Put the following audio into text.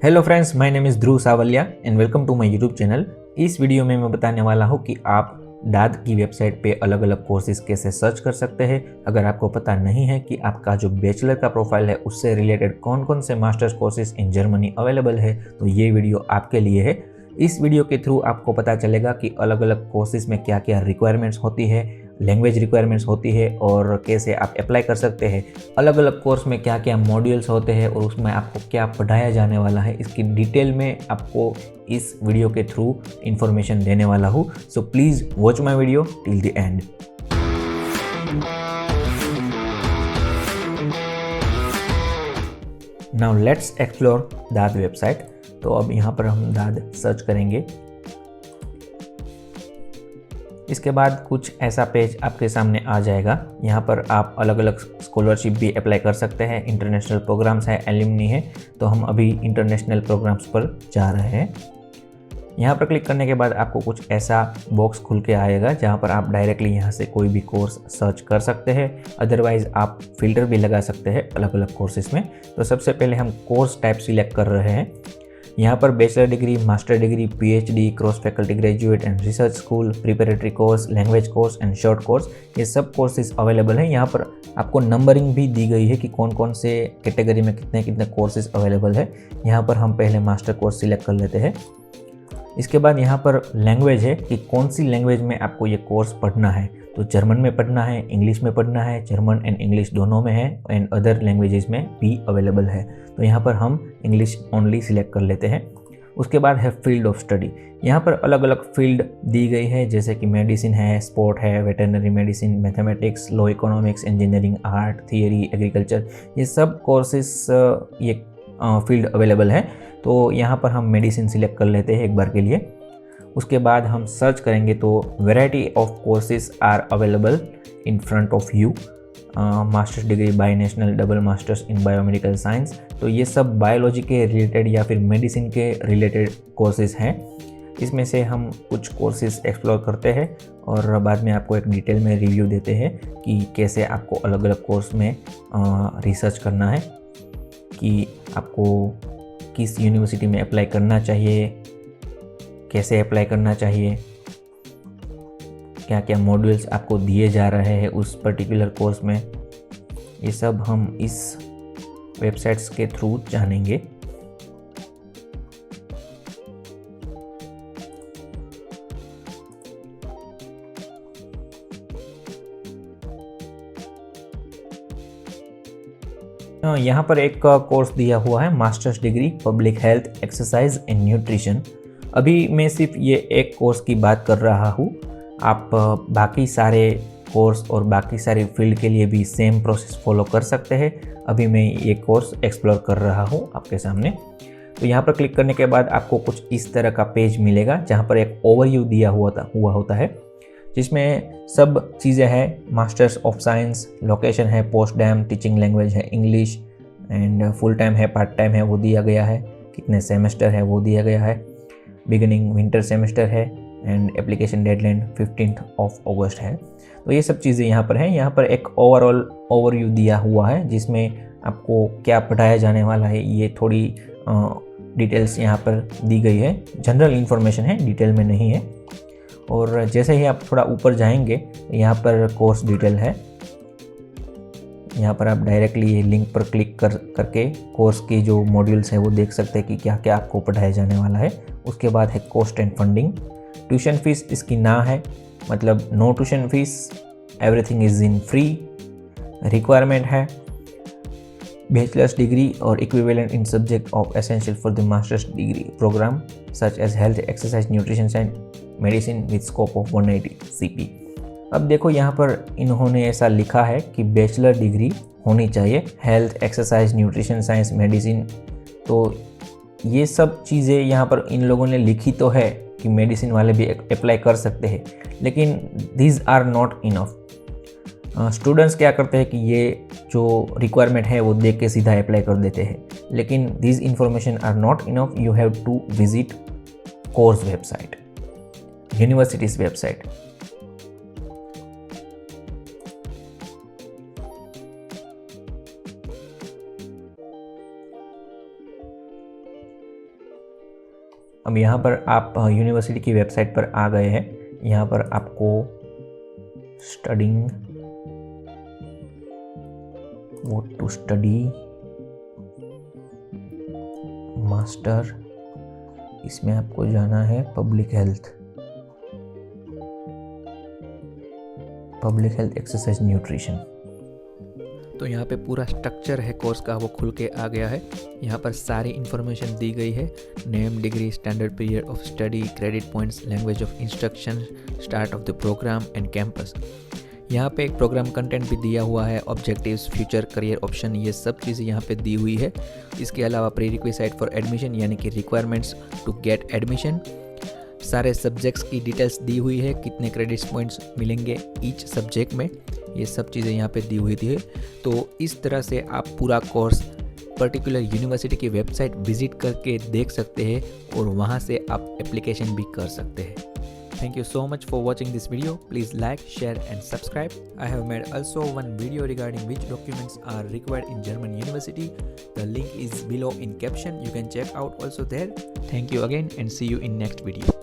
Hello friends, my name is Dhruv Savaliya and welcome to my YouTube channel. इस video में मैं बताने वाला हूँ कि आप दाद की वेबसाइट पे अलग अलग कोर्सेज कैसे सर्च कर सकते हैं। अगर आपको पता नहीं है कि आपका जो बैचलर का प्रोफाइल है उससे रिलेटेड कौन कौन से masters courses in Germany available है, तो ये वीडियो आपके लिए है। इस वीडियो के थ्रू आपको पता चलेगा कि अलग अलग कोर्सेज में क्या क्या रिक्वायरमेंट्स होती है, लैंग्वेज रिक्वायरमेंट्स होती है और कैसे आप अप्लाई कर सकते हैं। अलग अलग कोर्स में क्या क्या मॉड्यूल्स होते हैं और उसमें आपको क्या पढ़ाया जाने वाला है, इसकी डिटेल में आपको इस वीडियो के थ्रू इंफॉर्मेशन देने वाला हूँ। So please watch my video till the end. Now let's explore दाद वेबसाइट। तो अब यहाँ पर हम दाद सर्च करेंगे। इसके बाद कुछ ऐसा पेज आपके सामने आ जाएगा। यहाँ पर आप अलग अलग स्कॉलरशिप भी अप्लाई कर सकते हैं। इंटरनेशनल प्रोग्राम्स है, एल्यूमनी है, तो हम अभी इंटरनेशनल प्रोग्राम्स पर जा रहे हैं। यहाँ पर क्लिक करने के बाद आपको कुछ ऐसा बॉक्स खुल के आएगा जहाँ पर आप डायरेक्टली यहाँ से कोई भी कोर्स सर्च कर सकते हैं। अदरवाइज़ आप फिल्टर भी लगा सकते हैं अलग अलग कोर्सेज में। तो सबसे पहले हम कोर्स टाइप सिलेक्ट कर रहे हैं। यहाँ पर bachelor degree, master degree, PhD, cross faculty graduate and research school, preparatory course, language course and short course, ये सब कोर्सेज अवेलेबल हैं। यहाँ पर आपको नंबरिंग भी दी गई है कि कौन कौन से कैटेगरी में कितने कितने कोर्सेज अवेलेबल है। यहाँ पर हम पहले मास्टर कोर्स सिलेक्ट कर लेते हैं। इसके बाद यहाँ पर लैंग्वेज है कि कौन सी लैंग्वेज में आपको ये कोर्स पढ़ना है। तो जर्मन में पढ़ना है, इंग्लिश में पढ़ना है, जर्मन एंड इंग्लिश दोनों में है एंड अदर लैंग्वेजेस में भी अवेलेबल है। तो यहाँ पर हम इंग्लिश ओनली सिलेक्ट कर लेते हैं। उसके बाद है फील्ड ऑफ स्टडी। यहाँ पर अलग अलग फील्ड दी गई है, जैसे कि मेडिसिन है, स्पोर्ट है, veterinary medicine, mathematics, law, economics, engineering, art, theory, agriculture, ये सब कोर्सेस ये फील्ड अवेलेबल है। तो यहाँ पर हम मेडिसिन सिलेक्ट कर लेते हैं एक बार के लिए। उसके बाद हम सर्च करेंगे तो variety of courses are available in front of you. Masters degree by national, double masters in biomedical science, तो ये सब बायोलॉजी के रिलेटेड या फिर मेडिसिन के रिलेटेड कोर्सेज हैं। इसमें से हम कुछ कोर्सेज एक्सप्लोर करते हैं और बाद में आपको एक डिटेल में रिव्यू देते हैं कि कैसे आपको अलग अलग कोर्स में रिसर्च करना है, कि आपको किस यूनिवर्सिटी में अप्लाई करना चाहिए, कैसे अप्लाई करना चाहिए, क्या क्या मॉड्यूल्स आपको दिए जा रहे हैं उस पर्टिकुलर कोर्स में। ये सब हम इस वेबसाइट्स के थ्रू जानेंगे। यहाँ पर एक कोर्स दिया हुआ है, masters degree public health, exercise and nutrition. अभी मैं सिर्फ ये एक कोर्स की बात कर रहा हूँ। आप बाकी सारे कोर्स और बाकी सारी फील्ड के लिए भी सेम प्रोसेस फॉलो कर सकते हैं। अभी मैं ये कोर्स एक्सप्लोर कर रहा हूँ आपके सामने। तो यहाँ पर क्लिक करने के बाद आपको कुछ इस तरह का पेज मिलेगा जहाँ पर एक ओवरव्यू दिया हुआ होता है, जिसमें सब चीज़ें हैं। मास्टर्स ऑफ साइंस, लोकेशन है पोस्ट डैम, टीचिंग लैंग्वेज है इंग्लिश एंड फुल टाइम है, पार्ट टाइम है वो दिया गया है, कितने सेमेस्टर है वो दिया गया है, बिगिनिंग विंटर सेमेस्टर है एंड एप्लीकेशन डेडलाइन 15 अगस्त है। तो ये सब चीज़ें यहाँ पर हैं। यहाँ पर एक ओवरऑल ओवरव्यू दिया हुआ है जिसमें आपको क्या पढ़ाया जाने वाला है, ये थोड़ी डिटेल्स यहाँ पर दी गई है। जनरल इन्फॉर्मेशन है, डिटेल में नहीं है। और जैसे ही आप थोड़ा ऊपर जाएंगे यहाँ पर कोर्स डिटेल है। यहाँ पर आप डायरेक्टली ये लिंक पर क्लिक करके कोर्स की जो मॉड्यूल्स है वो देख सकते हैं कि क्या क्या आपको पढ़ाया जाने वाला है। उसके बाद है cost and funding. Tuition fees इसकी ना है, मतलब no tuition fees, everything is in free. Requirement है बैचलर्स डिग्री और equivalent in subject of essential for the masters degree program such as health, exercise, nutrition and medicine with scope of 180 CP। अब देखो यहाँ पर इन्होंने ऐसा लिखा है कि बैचलर डिग्री होनी चाहिए, health, exercise, nutrition science, medicine. तो ये सब चीज़ें यहाँ पर इन लोगों ने लिखी तो है कि मेडिसिन वाले भी अप्लाई कर सकते हैं, लेकिन these are not enough. Students क्या करते हैं कि ये जो रिक्वायरमेंट है वो देख के सीधा अप्लाई कर देते हैं, लेकिन these information are not enough. You have to visit course website, universities website. अब यहाँ पर आप यूनिवर्सिटी की वेबसाइट पर आ गए हैं। यहाँ पर आपको studying, what to study, master, इसमें आपको जाना है पब्लिक हेल्थ एक्सरसाइज न्यूट्रिशन। तो यहाँ पे पूरा स्ट्रक्चर है कोर्स का, वो खुल के आ गया है। यहाँ पर सारी इन्फॉर्मेशन दी गई है, name, degree, standard period of study, credit points, language of instruction, start of the program and campus. यहाँ पे एक प्रोग्राम कंटेंट भी दिया हुआ है, ऑब्जेक्टिव्स, फ्यूचर करियर ऑप्शन, ये सब चीज़ें यहाँ पे दी हुई है। इसके अलावा प्री रिक्विजिट फॉर एडमिशन यानी कि रिक्वायरमेंट्स टू गेट एडमिशन, सारे सब्जेक्ट्स की डिटेल्स दी हुई है, कितने क्रेडिट्स पॉइंट्स मिलेंगे ईच सब्जेक्ट में, ये सब चीज़ें यहाँ पे दी हुई थी। तो इस तरह से आप पूरा कोर्स पर्टिकुलर यूनिवर्सिटी की वेबसाइट विजिट करके देख सकते हैं और वहाँ से आप एप्लीकेशन भी कर सकते हैं। Thank you so much for watching this video. Please like, share and subscribe. I have made also one video regarding which documents are required in German university. The link is below in caption. You can check out also there. Thank you again and see you in next video.